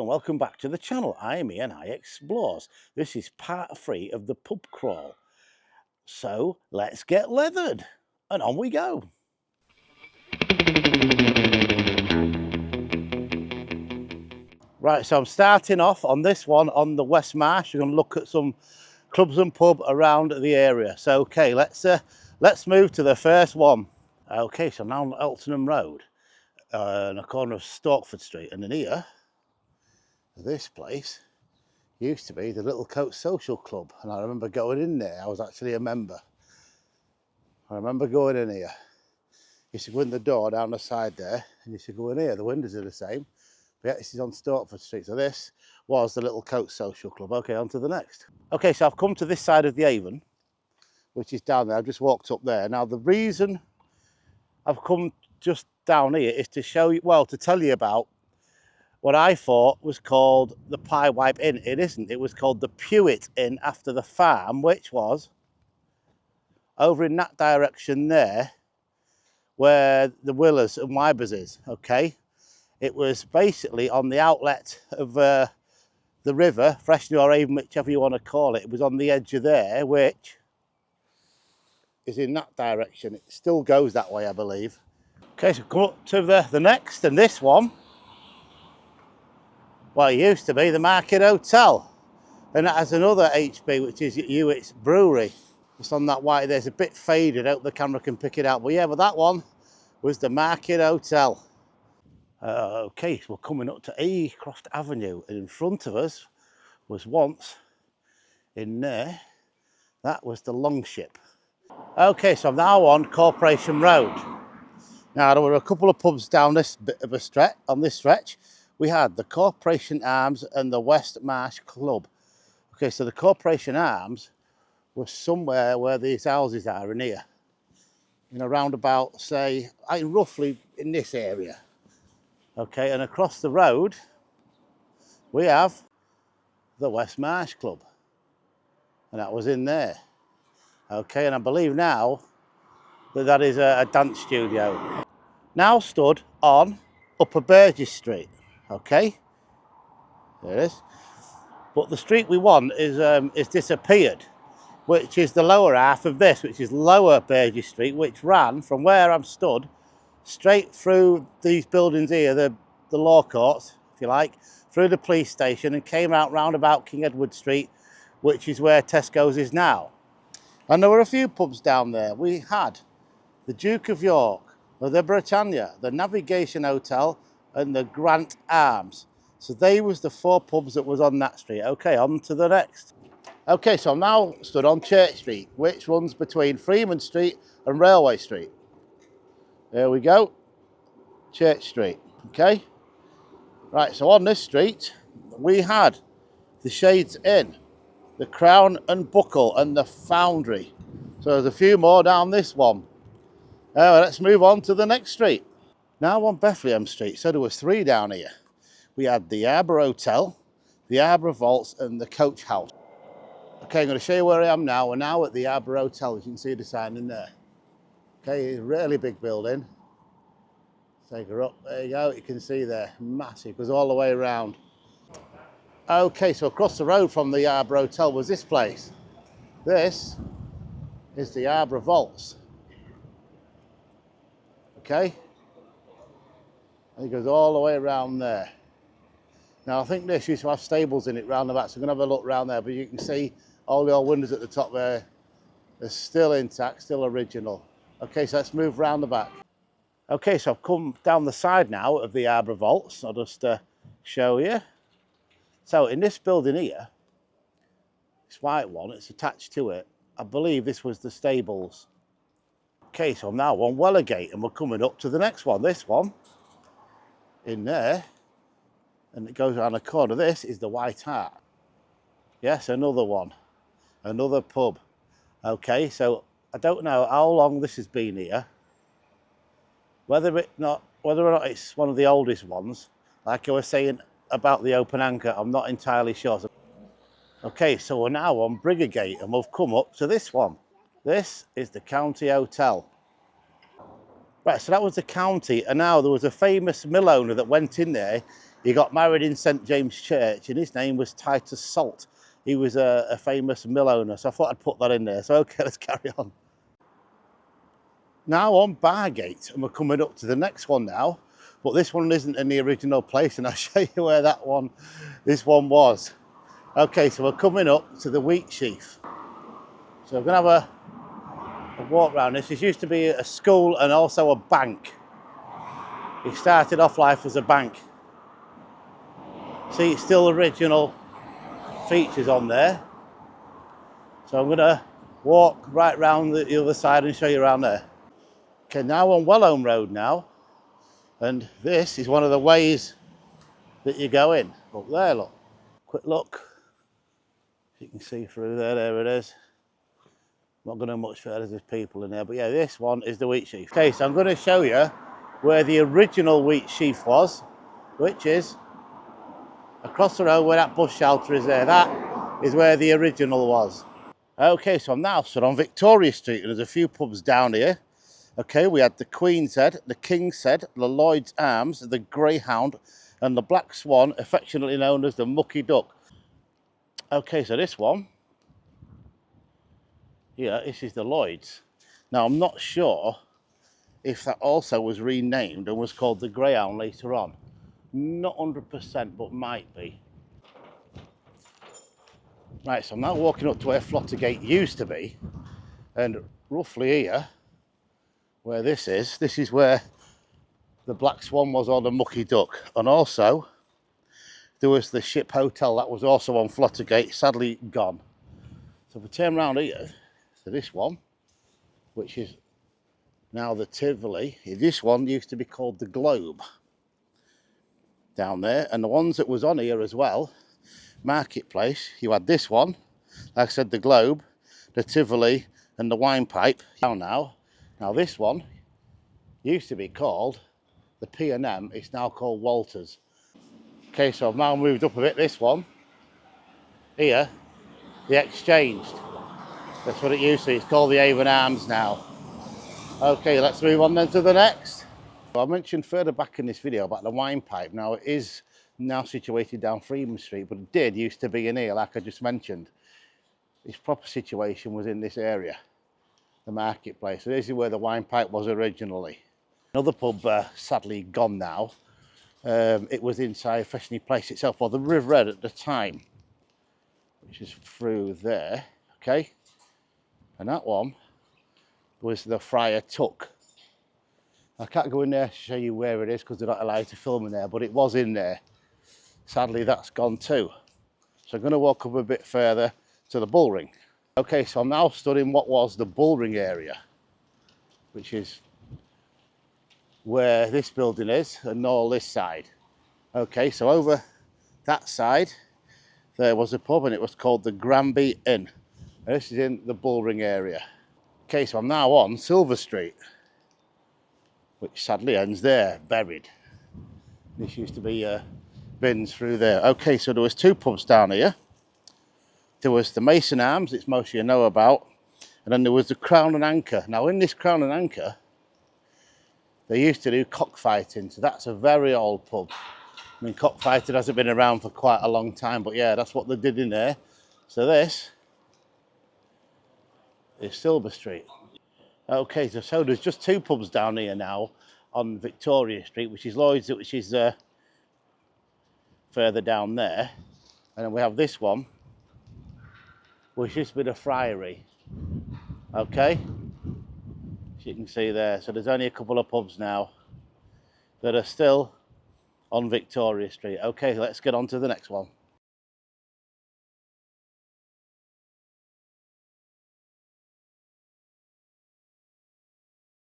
welcome back to the channel. I am Ian, I Explores. This is part 3 of the pub crawl. So let's get leathered and on we go. Right, so I'm starting off on this one on the West Marsh. We're going to look at some clubs and pub around the area. So okay, let's move to the first one. Okay, so now on Eltonham Road, on the corner of Storkford Street, and in here, this place used to be the Little Coat Social Club, and I remember going in there. I was actually a member. I remember going in here. You should go in the door down the side there, and you should go in here. The windows are the same. But yeah, this is on Storkford Street. So this was the Little Coat Social Club. Okay, on to the next. Okay, so I've come to this side of the Avon, which is down there. I've just walked up there. Now, the reason I've come just down here is to show you, well, to tell you about what I thought was called the Pie Wipe Inn. It isn't. It was called the Pewit Inn after the farm, which was over in that direction there, where the Willers and Wybers is, okay? It was basically on the outlet of the river, Freshney or Avon, whichever you want to call it. It was on the edge of there, which is in that direction. It still goes that way, I believe. Okay, so come up to the next, and this one, well, it used to be the Market Hotel, and that has another HB, which is Hewitt's Brewery. Just on that white, there's a bit faded. I hope the camera can pick it out. But yeah, but that one was the Market Hotel. Okay, so we're coming up to Aycroft Avenue, and in front of us was once, in there, that was the Longship. Okay, so I'm now on Corporation Road. Now, there were a couple of pubs down this bit of a stretch, on this stretch. We had the Corporation Arms and the West Marsh Club. Okay, so the Corporation Arms was somewhere where these houses are in here. In around about, say, roughly in this area. Okay, and across the road, we have the West Marsh Club. And that was in there. Okay, and I believe now that is a dance studio. Now stood on Upper Burgess Street. Okay, there it is. But the street we want is disappeared, which is the lower half of this, which is Lower Burgess Street, which ran from where I'm stood straight through these buildings here, the law courts, if you like, through the police station, and came out round about King Edward Street, which is where Tesco's is now. And there were a few pubs down there. We had the Duke of York, the Britannia, the Navigation Hotel, and the Grant Arms. So they was the 4 pubs that was on that street. Okay, on to the next. Okay, so I'm now stood on Church Street, which runs between Freeman Street and Railway Street. There we go, Church Street, okay? Right, so on this street, we had the Shades Inn, the Crown and Buckle, and the Foundry. So there's a few more down this one. Let's move on to the next street. Now on Bethlehem Street, so there was 3 down here. We had the Arbor Hotel, the Arbor Vaults, and the Coach House. Okay, I'm going to show you where I am now. We're now at the Arbor Hotel. You can see the sign in there. Okay, it's a really big building. Take her up. There you go. You can see there. Massive. It goes all the way around. Okay, so across the road from the Arbor Hotel was this place. This is the Arbor Vaults. Okay? And it goes all the way around there. Now, I think this used to have stables in it round the back, so I'm going to have a look round there, but you can see all the old windows at the top there. They're still intact, still original. Okay, so let's move round the back. Okay, so I've come down the side now of the Arbor Vaults. I'll just show you. So in this building here, this white one, it's attached to it. I believe this was the stables. Okay, so I'm now on Wellergate, and we're coming up to the next one. This one, in there, and it goes around the corner. This is the White Hart. Yes, another one, another pub. Okay, so I don't know how long this has been here. Whether or not it's one of the oldest ones, like I was saying about the open anchor, I'm not entirely sure. Okay, so we're now on Briggergate, and we've come up to this one. This is the County Hotel. Right, so that was the county, and now there was a famous mill owner that went in there. He got married in St James Church, and his name was Titus Salt. He was a famous mill owner, so I thought I'd put that in there. So okay, let's carry on. Now on Bargate, and we're coming up to the next one now, but this one isn't in the original place, and I'll show you where this one was. Okay, so we're coming up to the wheat sheaf. So we're going to have a walk around this. This used to be a school and also a bank. It started off life as a bank. See, it's still original features on there. So I'm going to walk right round the other side and show you around there. Okay, now on Wellhome Road now, and this is one of the ways that you go in. Up there, look. Quick look. You can see through there, there it is. Not going to much further, there's people in there, but yeah, this one is the wheat sheaf. Okay, so I'm going to show you where the original wheat sheaf was, which is across the road where that bus shelter is there. That is where the original was. Okay, so I'm now stood on Victoria Street, and there's a few pubs down here. Okay, we had the Queen's Head, the King's Head, the Lloyd's Arms, the Greyhound, and the Black Swan, affectionately known as the Mucky Duck. Okay, so this one, yeah, this is the Lloyd's. Now, I'm not sure if that also was renamed and was called the Greyhound later on. Not 100%, but might be. Right, so I'm now walking up to where Flottergate used to be, and roughly here, where this is where the Black Swan was, or the Mucky Duck. And also, there was the Ship Hotel that was also on Flottergate, sadly gone. So if we turn around here to this one, which is now the Tivoli, this one used to be called the Globe down there. And the ones that was on here as well, Marketplace, you had this one, like I said, the Globe, the Tivoli, and the Wine Pipe. Now this one used to be called the P&M, it's now called Walters. Okay, so I've now moved up a bit. This one here, the Exchanged. That's what it used to be. It's called the Avon Arms now. Okay, let's move on then to the next. I mentioned further back in this video about the Wine Pipe. Now it is now situated down Freeman Street, but it did used to be in here, like I just mentioned. Its proper situation was in this area, the Marketplace. So this is where the Wine Pipe was originally. Another pub, sadly gone now. It was inside Freshney Place itself, or the River Red at the time, which is through there, okay? And that one was the Friar Tuck. I can't go in there to show you where it is because they're not allowed to film in there, but it was in there. Sadly, that's gone too. So I'm going to walk up a bit further to the Bullring. Okay, so I'm now stood in what was the Bullring area, which is where this building is and all this side. Okay, so over that side there was a pub and it was called the Granby Inn. And this is in the Bullring area. Okay, so I'm now on Silver Street, which sadly ends there, buried. This used to be bins through there. Okay, so there was two pubs down here. There was the Mason Arms, which most of you know about, and then there was the Crown and Anchor. Now in this Crown and Anchor, they used to do cockfighting, so that's a very old pub. I mean, cockfighting hasn't been around for quite a long time, but yeah, that's what they did in there. So this is Silver Street. Okay, so there's just two pubs down here now on Victoria Street, which is Lloyd's, which is further down there. And then we have this one, which used to be the Friary. Okay, as you can see there. So there's only a couple of pubs now that are still on Victoria Street. Okay, let's get on to the next one.